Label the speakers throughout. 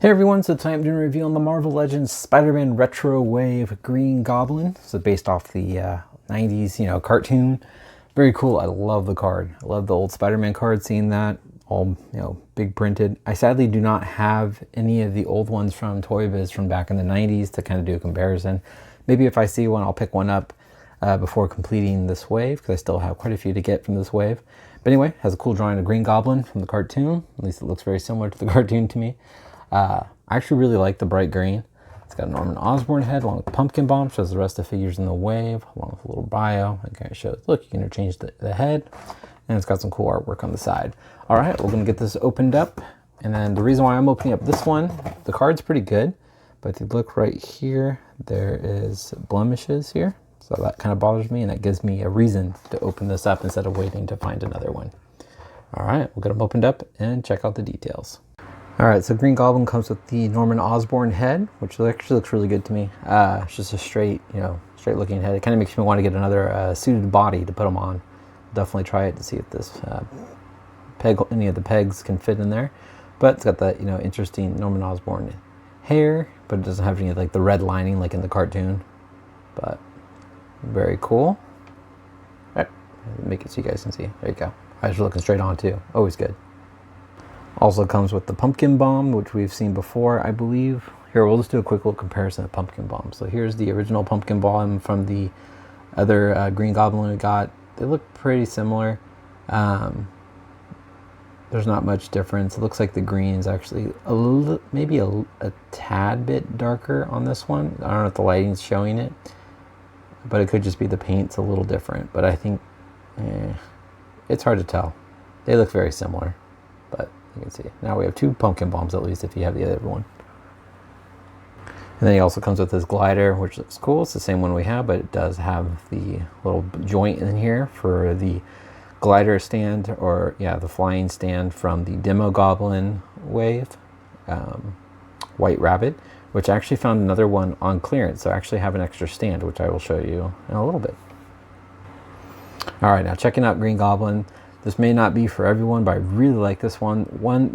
Speaker 1: Hey everyone, so tonight I'm doing a review on the Marvel Legends Spider-Man Retro Wave Green Goblin. So based off the 90s, cartoon. Very cool. I love the card. I love the old Spider-Man card, seeing that all, big printed. I sadly do not have any of the old ones from Toy Biz from back in the 90s to kind of do a comparison. Maybe if I see one, I'll pick one up before completing this wave, because I still have quite a few to get from this wave. But anyway, has a cool drawing of Green Goblin from the cartoon. At least it looks very similar to the cartoon to me. I actually really like the bright green. It's got a Norman Osborn head along with pumpkin bomb. Shows the rest of the figures in the wave along with a little bio. It kind of shows, look, you can interchange the head. And it's got some cool artwork on the side. All right, we're going to get this opened up. And then the reason why I'm opening up this one, the card's pretty good. But if you look right here, there is blemishes here. So that kind of bothers me, and that gives me a reason to open this up instead of waiting to find another one. All right, we'll get them opened up and check out the details. All right, so Green Goblin comes with the Norman Osborn head, which actually looks really good to me. It's just a straight looking head. It kind of makes me want to get another suited body to put them on. Definitely try it to see if this any of the pegs can fit in there. But it's got that, interesting Norman Osborn hair, but it doesn't have any like the red lining like in the cartoon. But very cool. All right, make it so you guys can see. There you go. Eyes are looking straight on too. Always good. Also comes with the pumpkin bomb, which we've seen before, I believe. Here, we'll just do a quick little comparison of pumpkin bomb. So here's the original pumpkin bomb from the other Green Goblin we got. They look pretty similar. There's not much difference. It looks like the green is actually maybe a tad bit darker on this one. I don't know if the lighting's showing it, but it could just be the paint's a little different. But I think it's hard to tell. They look very similar, but you can see. Now we have two pumpkin bombs, at least, if you have the other one. And then he also comes with this glider, which looks cool. It's the same one we have, but it does have the little joint in here for the glider stand, or the flying stand from the Demo Goblin wave, White Rabbit, which I actually found another one on clearance. So I actually have an extra stand, which I will show you in a little bit. All right, now checking out Green Goblin. This may not be for everyone, but I really like this one.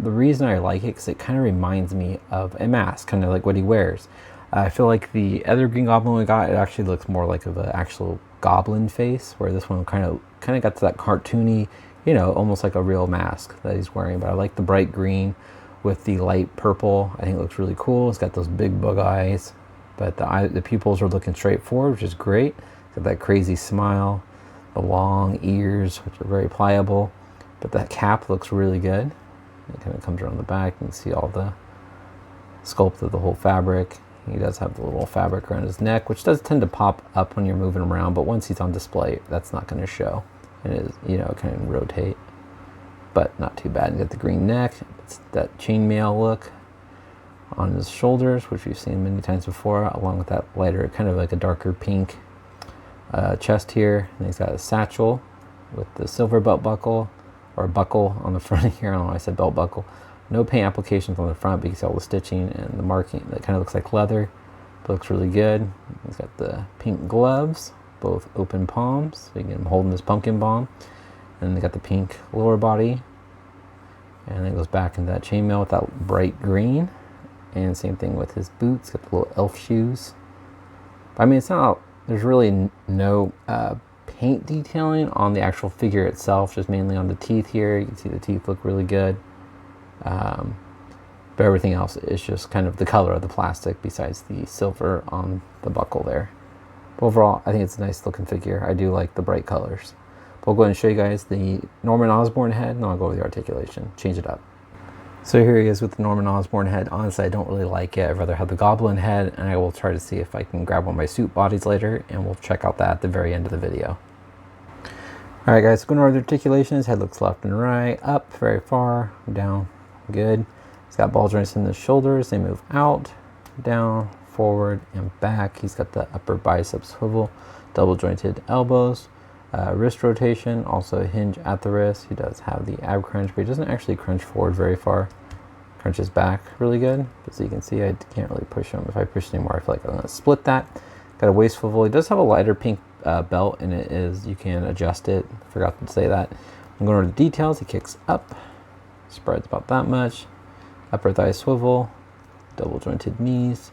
Speaker 1: The reason I like it, because it kind of reminds me of a mask, kind of like what he wears. I feel like the other Green Goblin we got, it actually looks more like of an actual goblin face, where this one kind of got to that cartoony, almost like a real mask that he's wearing. But I like the bright green with the light purple. I think it looks really cool. It's got those big bug eyes, but the pupils are looking straight forward, which is great. It's got that crazy smile. The long ears, which are very pliable, but that cap looks really good. It kind of comes around the back. You can see all the sculpt of the whole fabric. He does have the little fabric around his neck, which does tend to pop up when you're moving around, but once he's on display, that's not going to show. It is, kind of rotate, but not too bad. You got the green neck. It's that chainmail look on his shoulders, which we've seen many times before, along with that lighter, kind of like a darker pink chest here. And he's got a satchel with the silver belt buckle, or buckle on the front here. I don't know why I said belt buckle. No paint applications on the front, but you can see all the stitching and the marking that kind of looks like leather, but looks really good. He's got the pink gloves, both open palms, so you get him holding this pumpkin bomb. And they got the pink lower body, and then it goes back into that chainmail with that bright green. And same thing with his boots, got the little elf shoes. But, I mean, it's not, there's really no paint detailing on the actual figure itself, just mainly on the teeth here. You can see the teeth look really good. But everything else is just kind of the color of the plastic, besides the silver on the buckle there. But overall, I think it's a nice looking figure. I do like the bright colors. But we'll go ahead and show you guys the Norman Osborn head, and then I'll go over the articulation, change it up. So here he is with the Norman Osborn head. Honestly, I don't really like it. I'd rather have the Goblin head, and I will try to see if I can grab one of my suit bodies later, and we'll check out that at the very end of the video. Alright guys, going over the articulation. His head looks left and right, up, very far, down, good. He's got ball joints in the shoulders. They move out, down, forward, and back. He's got the upper bicep swivel, double jointed elbows, wrist rotation, also a hinge at the wrist. He does have the ab crunch, but he doesn't actually crunch forward very far. Crunches back really good. But so you can see, I can't really push him. If I push anymore, I feel like I'm going to split that. Got a waist swivel. He does have a lighter pink belt, and it is, you can adjust it. Forgot to say that. I'm going over the details. He kicks up, spreads about that much. Upper thigh swivel, double jointed knees,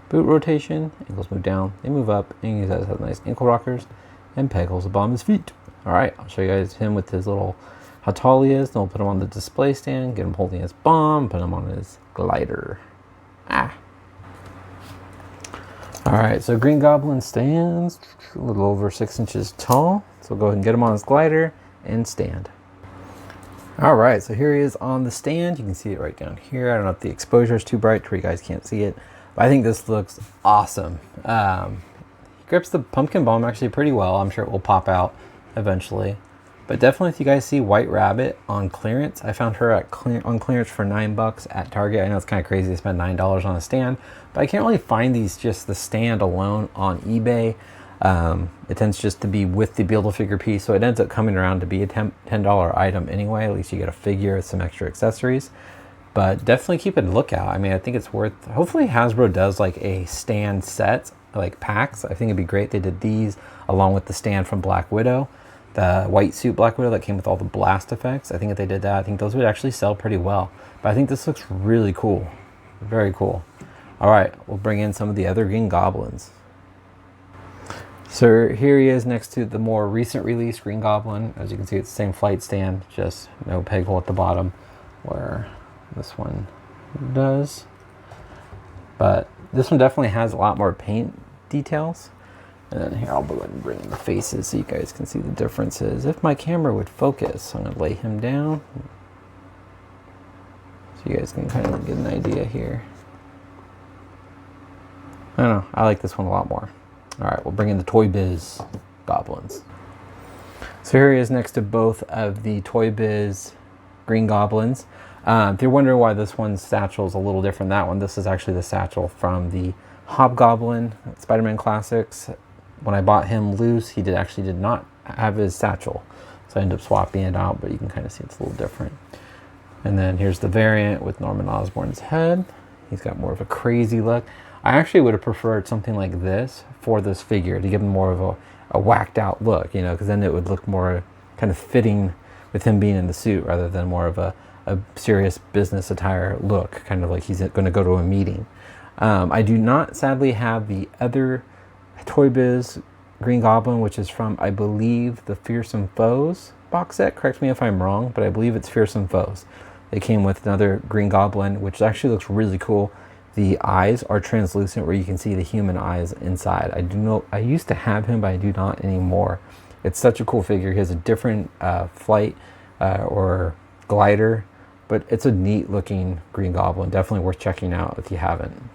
Speaker 1: boot rotation, ankles move down, they move up, and he has nice ankle rockers, and peg holes above his feet. All right, I'll show you guys him with his little, how tall he is, then we'll put him on the display stand, get him holding his bomb, put him on his glider. All right, so Green Goblin stands a little over 6 inches tall. So we'll go ahead and get him on his glider and stand. All right, so here he is on the stand. You can see it right down here. I don't know if the exposure is too bright to where you guys can't see it, but I think this looks awesome. He grips the pumpkin bomb actually pretty well. I'm sure it will pop out eventually. But definitely if you guys see White Rabbit on clearance, I found her at on clearance for $9 at Target. I know it's kind of crazy to spend $9 on a stand, but I can't really find these just the stand alone on eBay. It tends just to be with the Build-A-Figure piece, so it ends up coming around to be a $10 item anyway. At least you get a figure with some extra accessories. But definitely keep a lookout. I mean, I think it's worth, hopefully Hasbro does like a stand set, like packs. I think it'd be great. They did these along with the stand from Black Widow, the white suit Black Widow that came with all the blast effects. I think if they did that, I think those would actually sell pretty well. But I think this looks really cool. Very cool. All right, we'll bring in some of the other Green Goblins. So here he is next to the more recent release Green Goblin. As you can see, it's the same flight stand, just no peg hole at the bottom where this one does. But this one definitely has a lot more paint details. And then here, I'll go ahead and bring in the faces so you guys can see the differences. If my camera would focus, I'm gonna lay him down so you guys can kind of get an idea here. I don't know, I like this one a lot more. All right, we'll bring in the Toy Biz Goblins. So here he is next to both of the Toy Biz Green Goblins. If you're wondering why this one's satchel is a little different than that one, this is actually the satchel from the Hobgoblin Spider-Man Classics. When I bought him loose, he did not have his satchel. So I ended up swapping it out, but you can kind of see it's a little different. And then here's the variant with Norman Osborn's head. He's got more of a crazy look. I actually would have preferred something like this for this figure to give him more of a whacked out look, you know, because then it would look more kind of fitting with him being in the suit rather than more of a serious business attire look, kind of like he's going to go to a meeting. I do not sadly have the other Toy Biz Green Goblin, which is from, I believe, the Fearsome Foes box set. Correct me if I'm wrong, but I believe it's Fearsome Foes. They came with another Green Goblin, which actually looks really cool. The eyes are translucent where you can see the human eyes inside. I used to have him, but I do not anymore. It's such a cool figure. He has a different flight or glider, but it's a neat looking Green Goblin. Definitely worth checking out if you haven't.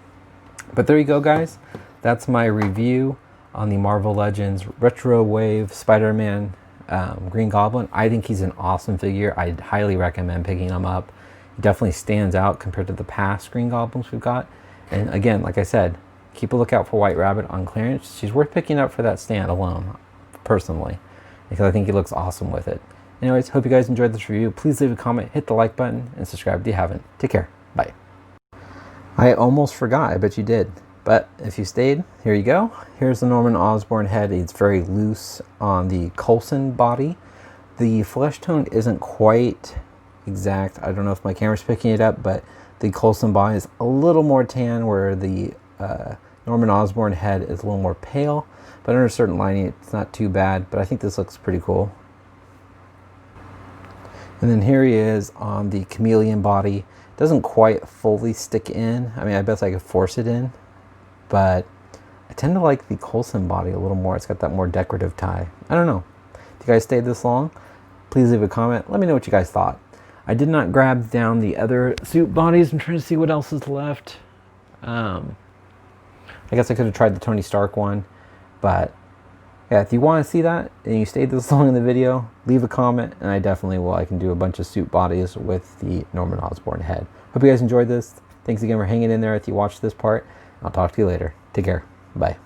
Speaker 1: But there you go, guys. That's my review on the Marvel Legends Retro Wave Spider-Man Green Goblin. I think he's an awesome figure. I'd highly recommend picking him up. He definitely stands out compared to the past Green Goblins we've got. And again, like I said, keep a lookout for White Rabbit on clearance. She's worth picking up for that stand alone, personally, because I think he looks awesome with it. Anyways, hope you guys enjoyed this review. Please leave a comment, hit the like button, and subscribe if you haven't. Take care. Bye. I almost forgot. I bet you did. But if you stayed, here you go. Here's the Norman Osborn head. It's very loose on the Coulson body. The flesh tone isn't quite exact. I don't know if my camera's picking it up, but the Coulson body is a little more tan, where the Norman Osborn head is a little more pale. But under a certain lighting, it's not too bad. But I think this looks pretty cool. And then here he is on the chameleon body. Doesn't quite fully stick in. I mean, I bet I could force it in. But I tend to like the Coulson body a little more. It's got that more decorative tie. I don't know. If you guys stayed this long, please leave a comment. Let me know what you guys thought. I did not grab down the other suit bodies. I'm trying to see what else is left. I guess I could have tried the Tony Stark one. But yeah, if you want to see that and you stayed this long in the video, leave a comment and I definitely will. I can do a bunch of suit bodies with the Norman Osborn head. Hope you guys enjoyed this. Thanks again for hanging in there if you watched this part. I'll talk to you later. Take care. Bye.